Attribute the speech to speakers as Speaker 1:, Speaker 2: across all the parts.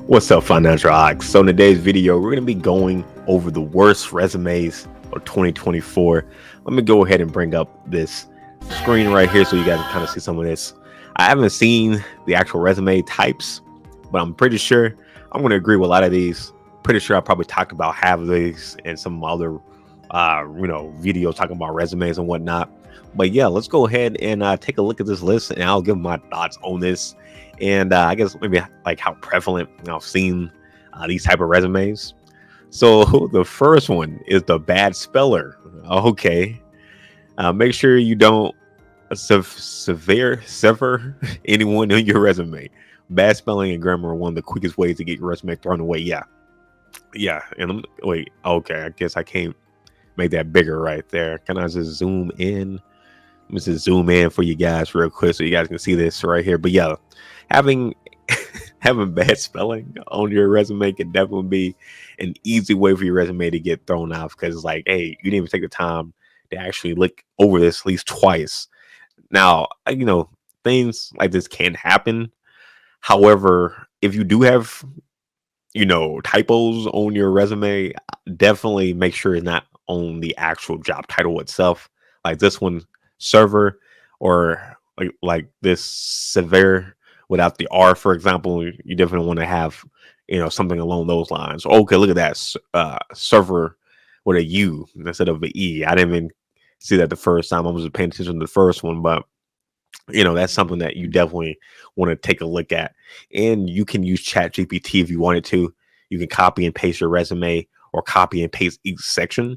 Speaker 1: What's up, Financial Ox? So in today's video, we're going to be going over the worst resumes of 2024. Let me go ahead and bring up this screen right here so you guys can kind of see some of this. I haven't seen the actual resume types, but I'm pretty sure I'm going to agree with a lot of these. Pretty sure I probably talked about half of these and some other, videos talking about resumes and whatnot. But yeah, let's go ahead and take a look at this list, and I'll give my thoughts on this, and I guess maybe like how prevalent I've seen these type of resumes. So the first one is the bad speller. Okay, make sure you don't sever anyone in your resume. Bad spelling and grammar are one of the quickest ways to get your resume thrown away. Yeah. And wait, okay, I guess I can't make that bigger right there. Can I just zoom in? Let me just zoom in for you guys real quick so you guys can see this right here. But yeah, having having bad spelling on your resume can definitely be an easy way for your resume to get thrown off, because it's like, hey, you didn't even take the time to actually look over this at least twice. Now, things like this can happen. However, if you do have, typos on your resume, definitely make sure it's not on the actual job title itself. Like this one, server, or like this severe without the R, for example. You definitely want to have, something along those lines. Okay, look at that, server with a U instead of an E. I didn't even see that the first time. I was paying attention to the first one, but that's something that you definitely want to take a look at. And you can use Chat GPT if you wanted to. You can copy and paste your resume, or copy and paste each section,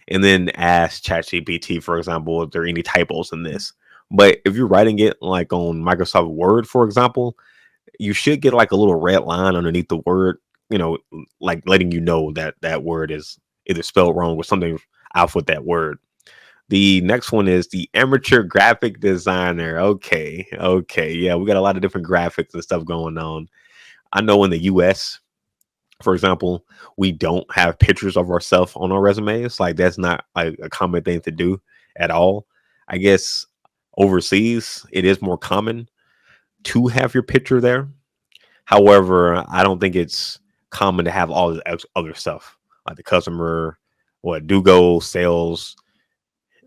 Speaker 1: and then ask Chat GPT, for example, if there are any typos in this. But if you're writing it like on Microsoft Word, for example, you should get like a little red line underneath the word, like letting you know that that word is either spelled wrong or something off with that word. The next one is the amateur graphic designer. Okay. Yeah, we got a lot of different graphics and stuff going on. I know in the US, for example, we don't have pictures of ourselves on our resumes. Like that's not like a common thing to do at all. I guess overseas it is more common to have your picture there. However, I don't think it's common to have all the other stuff like the customer, what do go sales,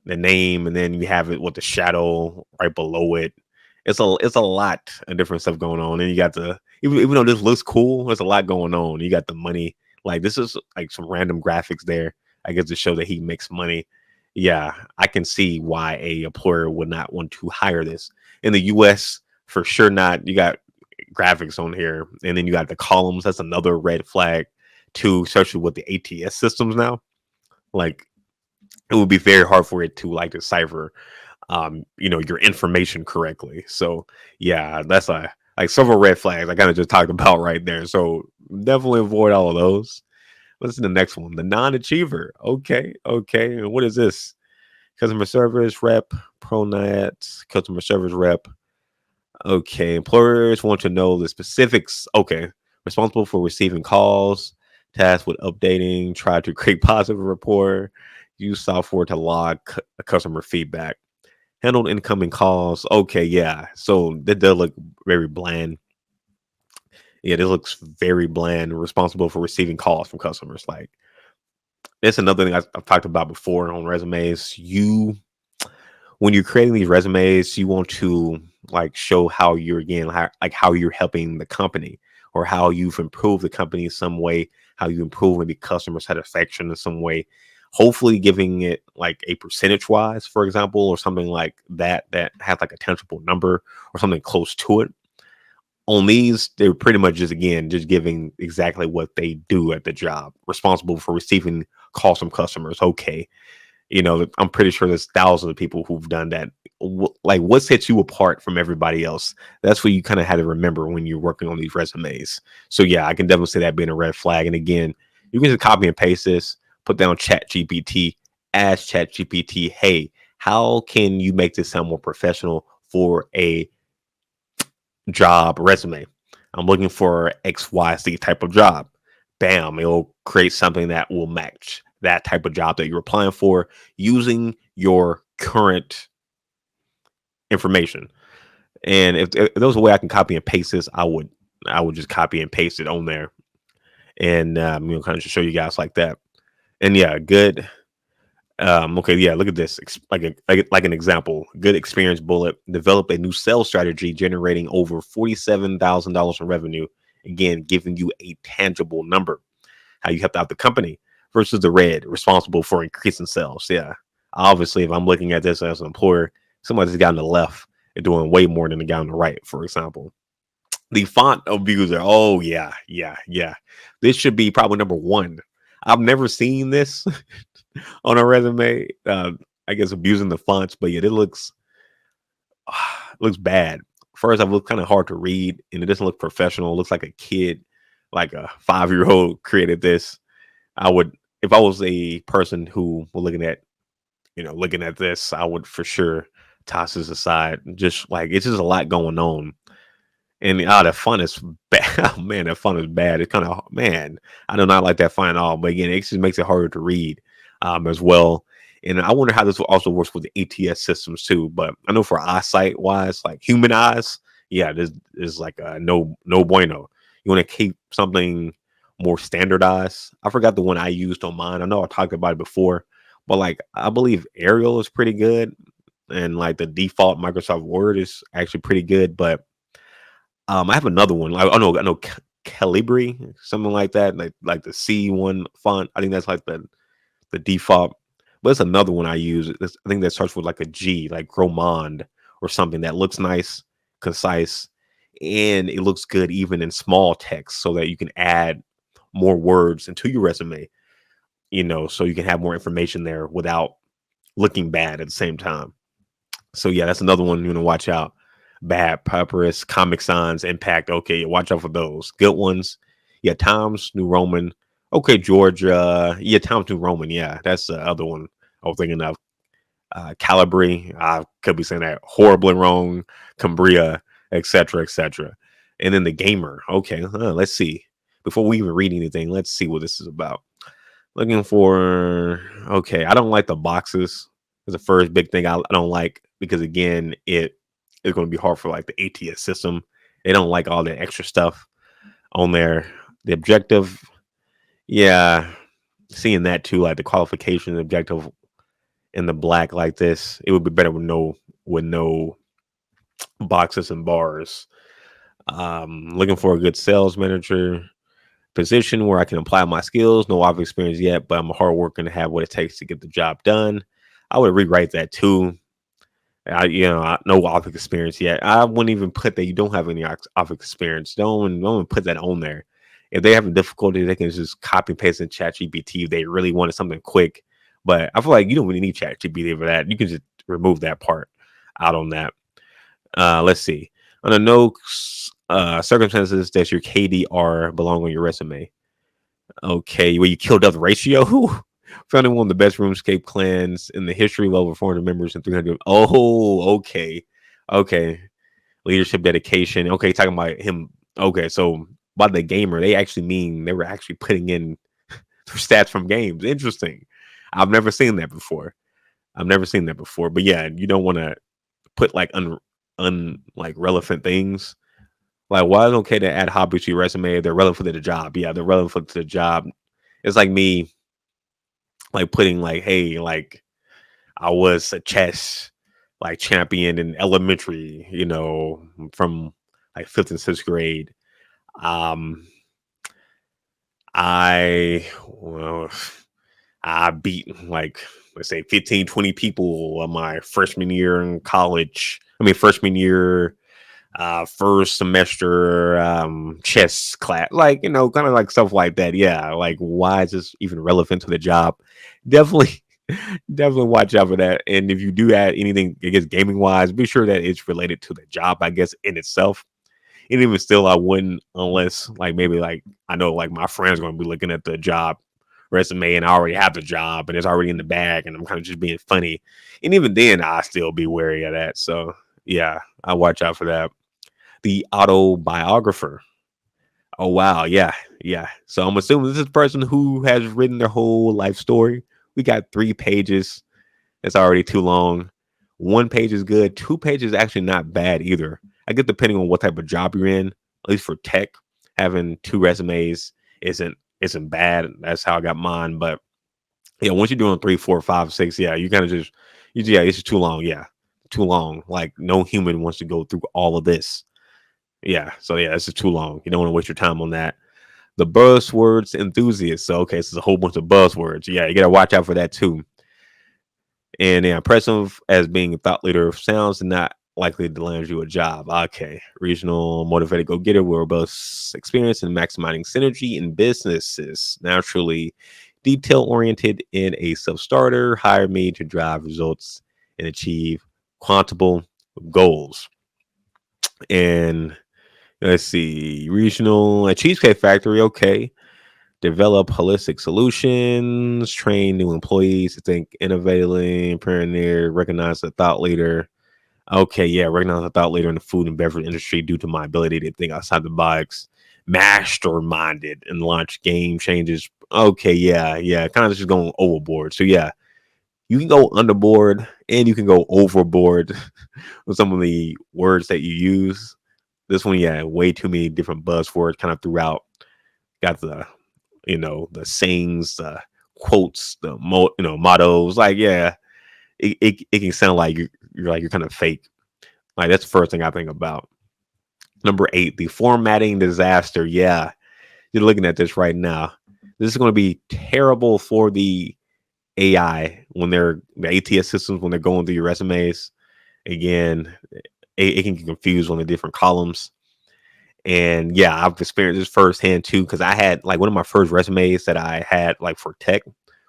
Speaker 1: the name, and then you have it with the shadow right below it. It's a lot of different stuff going on, and you got the even though this looks cool, there's a lot going on. You got the money, like this is like some random graphics there. I guess to show that he makes money. Yeah, I can see why a employer would not want to hire this. In the U.S., for sure not. You got graphics on here, and then you got the columns. That's another red flag too, especially with the ATS systems now. Like it would be very hard for it to like decipher your information correctly. So yeah, that's a like several red flags I kind of just talked about right there. So definitely avoid all of those. Let's see the next one, the non-achiever. Okay, and what is this? Customer service rep, pronats, customer service rep. Okay, employers want to know the specifics. Okay, responsible for receiving calls, tasked with updating, try to create positive rapport, use software to log customer feedback, handled incoming calls. Okay, yeah. So that does look very bland. Yeah, this looks very bland. Responsible for receiving calls from customers. Like that's another thing I've talked about before on resumes. When you're creating these resumes, you want to like show how you're again like how you're helping the company, or how you've improved the company in some way, how you improve maybe customer satisfaction in some way. Hopefully giving it like a percentage wise, for example, or something like that that has like a tangible number or something close to it. On these, they're pretty much just again just giving exactly what they do at the job. Responsible for receiving calls from customers. Okay, I'm pretty sure there's thousands of people who've done that. Like, what sets you apart from everybody else? That's what you kind of had to remember when you're working on these resumes. So yeah, I can definitely see that being a red flag. And again, you can just copy and paste this, put down Chat GPT, ask Chat GPT, hey, how can you make this sound more professional for a job resume? I'm looking for XYZ type of job. Bam, it'll create something that will match that type of job that you're applying for using your current information. And if there was a way I can copy and paste this, I would I would just copy and paste it on there, and kind of just show you guys like that. And yeah, good. Okay, yeah, look at this. Like an example. Good experience bullet. Develop a new sales strategy generating over $47,000 in revenue. Again, giving you a tangible number. How you helped out the company versus the red, responsible for increasing sales. Yeah. Obviously, if I'm looking at this as an employer, somebody's got on the left and doing way more than the guy on the right, for example. The font abuser. Oh, yeah, yeah, yeah. This should be probably number one. I've never seen this on a resume. I guess abusing the fonts, but yeah, it looks bad. First, I look kind of hard to read, and it doesn't look professional. It looks like a kid, like a 5-year old, created this. I would, if I was a person who was looking at this, I would for sure toss this aside. Just like it's just a lot going on, and the fun is bad. Oh, man, that fun is bad. It's kind of man, I do not like that fun at all. But again, it just makes it harder to read as well. And I wonder how this also works with the ATS systems too. But I know for eyesight wise, like human eyes, yeah, this is like a no bueno. You want to keep something more standardized. I forgot the one I used on mine. I know I talked about it before, but like I believe Arial is pretty good, and like the default Microsoft Word is actually pretty good. But I have another one. I know Calibri, something like that, like the C1 font. I think that's like the default. But it's another one I use. I think that starts with like a G, like Gromond or something that looks nice, concise, and it looks good even in small text, so that you can add more words into your resume. So you can have more information there without looking bad at the same time. So yeah, that's another one you want to watch out. Bad Papyrus, Comic Sans, Impact. Okay, watch out for those good ones. Yeah, Times New Roman. Okay, Georgia. Yeah, Times New Roman. Yeah, that's the other one I was thinking of. Calibri. I could be saying that horribly wrong. Cambria, etc., etc. And then the gamer. Okay, let's see. Before we even read anything, let's see what this is about. Looking for. Okay, I don't like the boxes. It's the first big thing I don't like because again, it's going to be hard for like the ATS system. They don't like all the extra stuff on there. The objective, yeah, seeing that too, like the qualification, the objective in the black like this, it would be better with no boxes and bars. Looking for a good sales manager position where I can apply my skills. No office experience yet, but I'm a hard worker and have what it takes to get the job done. I would rewrite that too. No office experience yet. I wouldn't even put that you don't have any office experience. Don't put that on there. If they having difficulty, they can just copy and paste in ChatGPT if they really wanted something quick. But I feel like you don't really need ChatGPT for that. You can just remove that part out on that. Let's see. Under no circumstances does your KDR belong on your resume. Okay, well, you killed up the ratio. Founding one of the best RuneScape clans in the history, well over 400 members and 300. Oh, okay. Leadership, dedication. Okay, talking about him. Okay, so by the gamer, they actually mean they were actually putting in stats from games. Interesting. I've never seen that before. But yeah, you don't want to put like like relevant things. Like, why is it okay to add hobbies to your resume? They're relevant to the job. Yeah, they're relevant to the job. It's like me, like putting like, hey, like I was a chess like champion in elementary, from like 5th and 6th grade. I well, I beat like let's say 15, 20 people on my freshman year in college. I mean freshman year, first semester chess class, like kind of like stuff like that. Yeah, like why is this even relevant to the job? Definitely definitely watch out for that. And if you do add anything, I guess gaming wise, be sure that it's related to the job, I guess, in itself. And even still, I wouldn't unless like maybe like I know like my friends going to be looking at the job resume and I already have the job and it's already in the bag and I'm kind of just being funny. And even then, I still be wary of that. So yeah, I watch out for that. The autobiographer. Oh wow, yeah. So I'm assuming this is a person who has written their whole life story. We got 3 pages. It's already too long. 1 page is good. 2 pages is actually not bad either. I guess depending on what type of job you're in. at least for tech, having two resumes isn't bad. That's how I got mine. But yeah, once you're doing three, four, five, six, yeah, you kind of just yeah, it's just too long. Yeah, too long. Like no human wants to go through all of this. Yeah, so yeah, it's just too long. You don't want to waste your time on that. The buzzwords enthusiast. So okay, so it's a whole bunch of buzzwords. Yeah, you gotta watch out for that too. And yeah, impressive as being a thought leader sounds not likely to land you a job. Okay, regional motivated go getter with robust experience in maximizing synergy in businesses. Naturally detail oriented and a self starter. Hire me to drive results and achieve quantable goals. And let's see, regional at Cheesecake Factory. Okay, develop holistic solutions, train new employees to think innovatively, pioneer, recognize a thought leader. Okay, yeah, recognize a thought leader in the food and beverage industry due to my ability to think outside the box, masterminded, and launch game changes. Okay, yeah, yeah, kind of just going overboard. So yeah, you can go underboard and you can go overboard with some of the words that you use. This one, yeah, way too many different buzzwords kind of throughout. Got the the sayings, the quotes, the mottos. Like, yeah, it can sound like you're kind of fake. Like that's the first thing I think about. Number 8, the formatting disaster. Yeah, you're looking at this right now. This is going to be terrible for the AI when they're the ATS systems when they're going through your resumes. Again, it can get confused on the different columns. And yeah, I've experienced this firsthand too because I had like one of my first resumes that I had like for tech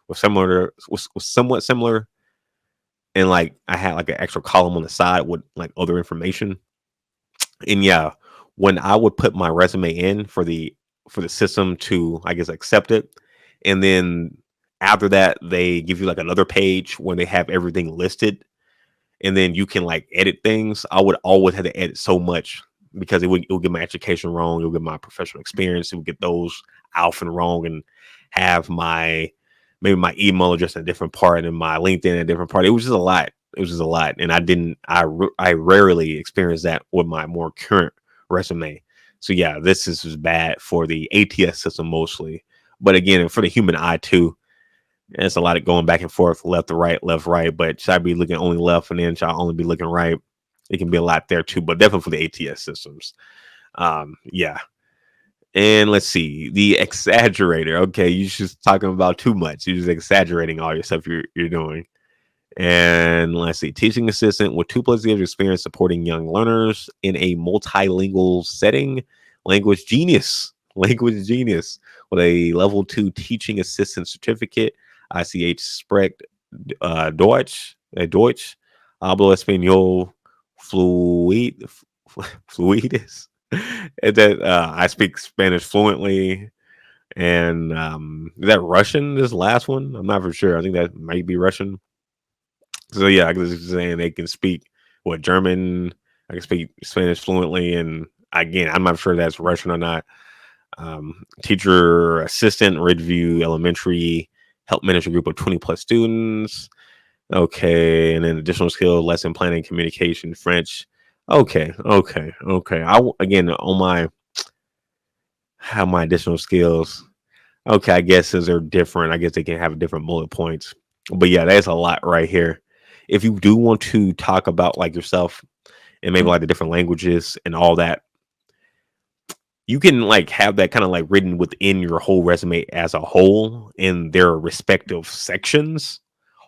Speaker 1: was somewhat similar, and like I had like an extra column on the side with like other information. And yeah, when I would put my resume in for the system to I guess accept it, and then after that they give you like another page when they have everything listed, and then you can like edit things. I would always have to edit so much because it would get my education wrong, it would get my professional experience, it would get those often wrong, and have my maybe my email address in a different part and my LinkedIn in a different part. It was just a lot. It was just a lot, and I rarely experienced that with my more current resume. So yeah, this is bad for the ATS system mostly, but again, for the human eye too, and it's a lot of going back and forth, left to right, left, right. But should I be looking only left and then should I only be looking right? It can be a lot there too, but definitely for the ATS systems. Yeah. And let's see, the exaggerator. Okay, you're just talking about too much. You're just exaggerating all your stuff you're doing. And let's see, teaching assistant with 2+ years of experience supporting young learners in a multilingual setting. Language genius. Language genius with a level 2 teaching assistant certificate. ICH Sprecht Deutsch, hablo español fluidis. And that I speak Spanish fluently. And is that Russian? This last one, I'm not for sure. I think that might be Russian. So yeah, I was saying they can speak what German. I can speak Spanish fluently, and again, I'm not sure that's Russian or not. Teacher assistant, Ridgeview Elementary, help manage a group of 20+ students. Okay, and then additional skill, lesson planning, communication, French. Okay. Again on my how my additional skills. Okay, I guess as they're different, I guess they can have different bullet points. But yeah, that's a lot right here. If you do want to talk about like yourself and maybe like the different languages and all that, you can like have that kind of like written within your whole resume as a whole in their respective sections.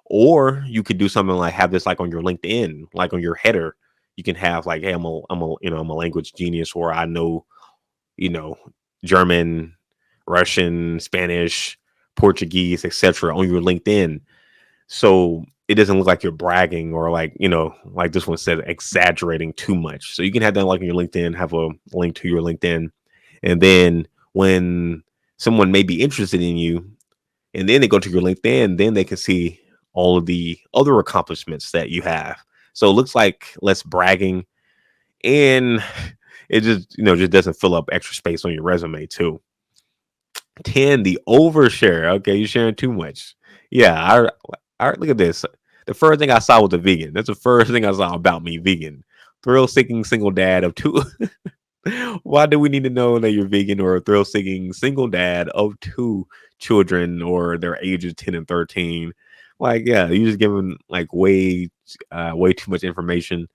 Speaker 1: Or you could do something like have this like on your LinkedIn, like on your header. You can have like, hey, I'm a language genius, or I know, you know, German, Russian, Spanish, Portuguese, etc. on your LinkedIn. So it doesn't look like you're bragging or like, like this one said, exaggerating too much. So you can have that like on your LinkedIn, have a link to your LinkedIn. And then when someone may be interested in you and then they go to your LinkedIn, then they can see all of the other accomplishments that you have. So it looks like less bragging, and it just doesn't fill up extra space on your resume too. 10, the overshare. Okay, you're sharing too much. Yeah, I look at this. The first thing I saw was a vegan. That's the first thing I saw about me, vegan. Thrill seeking single dad of two Why do we need to know that you're vegan or a thrill seeking single dad of two children or their ages 10 and 13? Like, yeah, you just giving like way too much information.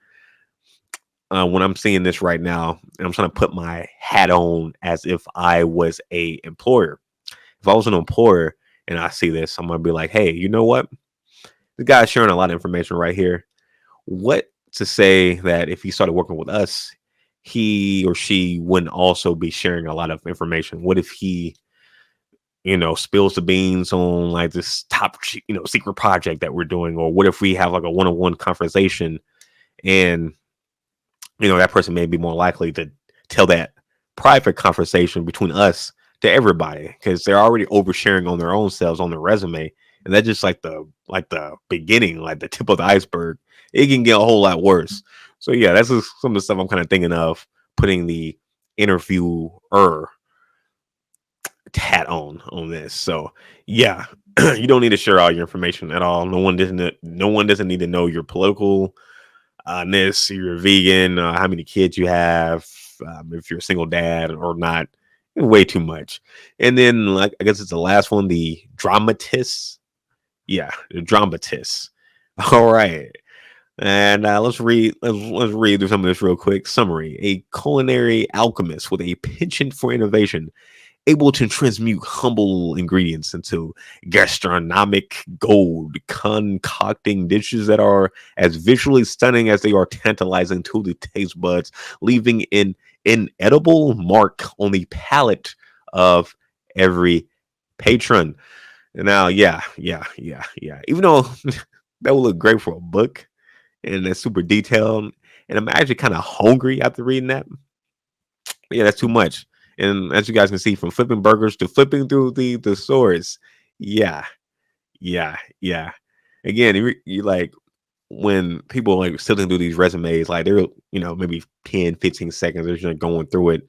Speaker 1: When I'm seeing this right now, and I'm trying to put my hat on as if I was a employer. If I was an employer and I see this, I'm gonna be like, hey, you know what? This guy's sharing a lot of information right here. What to say that if he started working with us, he or she wouldn't also be sharing a lot of information? What if he, spills the beans on like this secret project that we're doing? Or what if we have like a one-on-one conversation and, that person may be more likely to tell that private conversation between us to everybody because they're already oversharing on their own selves on their resume, and that's just like the beginning, like the tip of the iceberg. It can get a whole lot worse. So yeah, that's just some of the stuff I'm kind of thinking of putting the interviewer hat on this. So yeah, you don't need to share all your information at all. No one doesn't need to know your political this, you're a vegan, how many kids you have, if you're a single dad or not. Way too much. And then, like, I guess it's the last one, the dramatist. Yeah, the dramatist. All right. And let's read through some of this real quick. Summary: a culinary alchemist with a penchant for innovation, able to transmute humble ingredients into gastronomic gold, concocting dishes that are as visually stunning as they are tantalizing to the taste buds, leaving an inedible mark on the palate of every patron. Now, yeah. Even though that would look great for a book and it's super detailed, and I'm actually kind of hungry after reading that. Yeah, that's too much. And as you guys can see, from flipping burgers to flipping through the stores, yeah, yeah. Again, you like when people like sifting through these resumes, like they're maybe 10, 15 seconds, they're just going through it.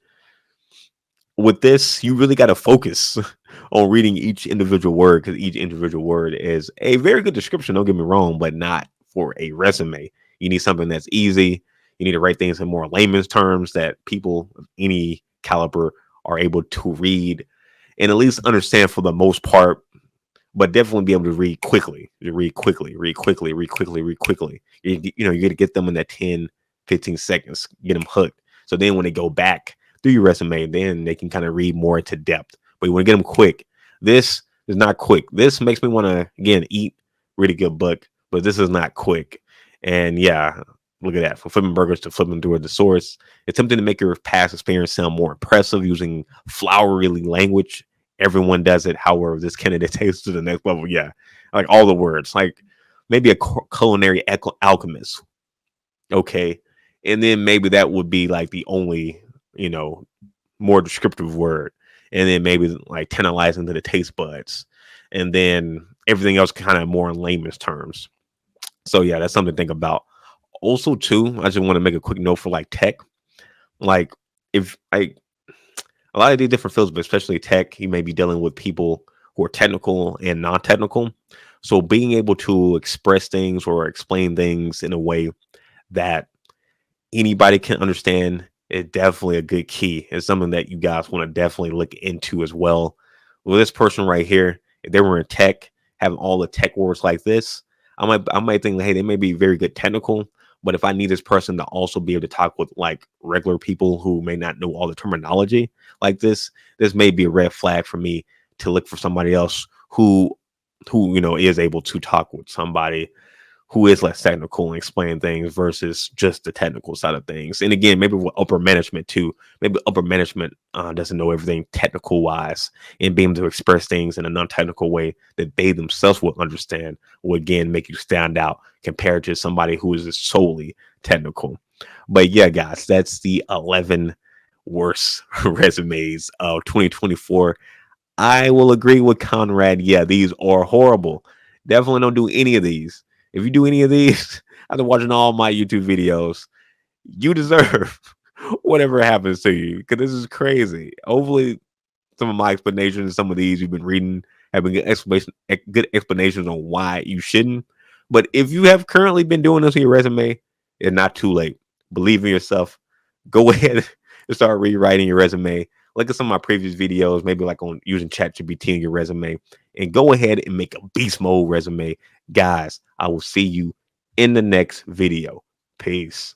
Speaker 1: With this, you really got to focus on reading each individual word because each individual word is a very good description. Don't get me wrong, but not for a resume. You need something that's easy. You need to write things in more layman's terms that people of any caliber are able to read and at least understand for the most part, but definitely be able to read quickly. Read quickly, read quickly, read quickly, read quickly. You got to get them in that 10, 15 seconds, get them hooked. So then when they go back through your resume, then they can kind of read more into depth. But you want to get them quick. This is not quick. This makes me want to, again, eat really good book, but this is not quick. And yeah, look at that. From flipping burgers to flipping through the source, attempting to make your past experience sound more impressive using flowery language. Everyone does it. However, this candidate takes to the next level. Yeah, like all the words, like maybe a culinary alchemist. Okay, and then maybe that would be like the only, you know, more descriptive word, and then maybe like tantalizing to the taste buds, and then everything else kind of more in layman's terms. So yeah, that's something to think about. Also, too, I just want to make a quick note for like tech. Like if like a lot of these different fields, but especially tech, you may be dealing with people who are technical and non-technical. So being able to express things or explain things in a way that anybody can understand is definitely a good key. It's something that you guys want to definitely look into as well. With this person right here, if they were in tech, having all the tech words like this, I might think, hey, they may be very good technical, but if I need this person to also be able to talk with like regular people who may not know all the terminology like this may be a red flag for me to look for somebody else who is able to talk with somebody who is less technical and explain things versus just the technical side of things. And again, maybe with upper management too. Maybe upper management doesn't know everything technical wise, and being able to express things in a non-technical way that they themselves will understand will again make you stand out compared to somebody who is just solely technical. But yeah, guys, that's the 11 worst resumes of 2024. I will agree with Conrad. Yeah, these are horrible. Definitely don't do any of these. If you do any of these, after watching all my YouTube videos, you deserve whatever happens to you because this is crazy. Hopefully, some of my explanations, some of these you've been reading, have been good explanations on why you shouldn't. But if you have currently been doing this on your resume, it's not too late. Believe in yourself. Go ahead start rewriting your resume. Look at some of my previous videos, maybe like on using ChatGPT in your resume, and go ahead and make a beast mode resume. Guys, I will see you in the next video. Peace.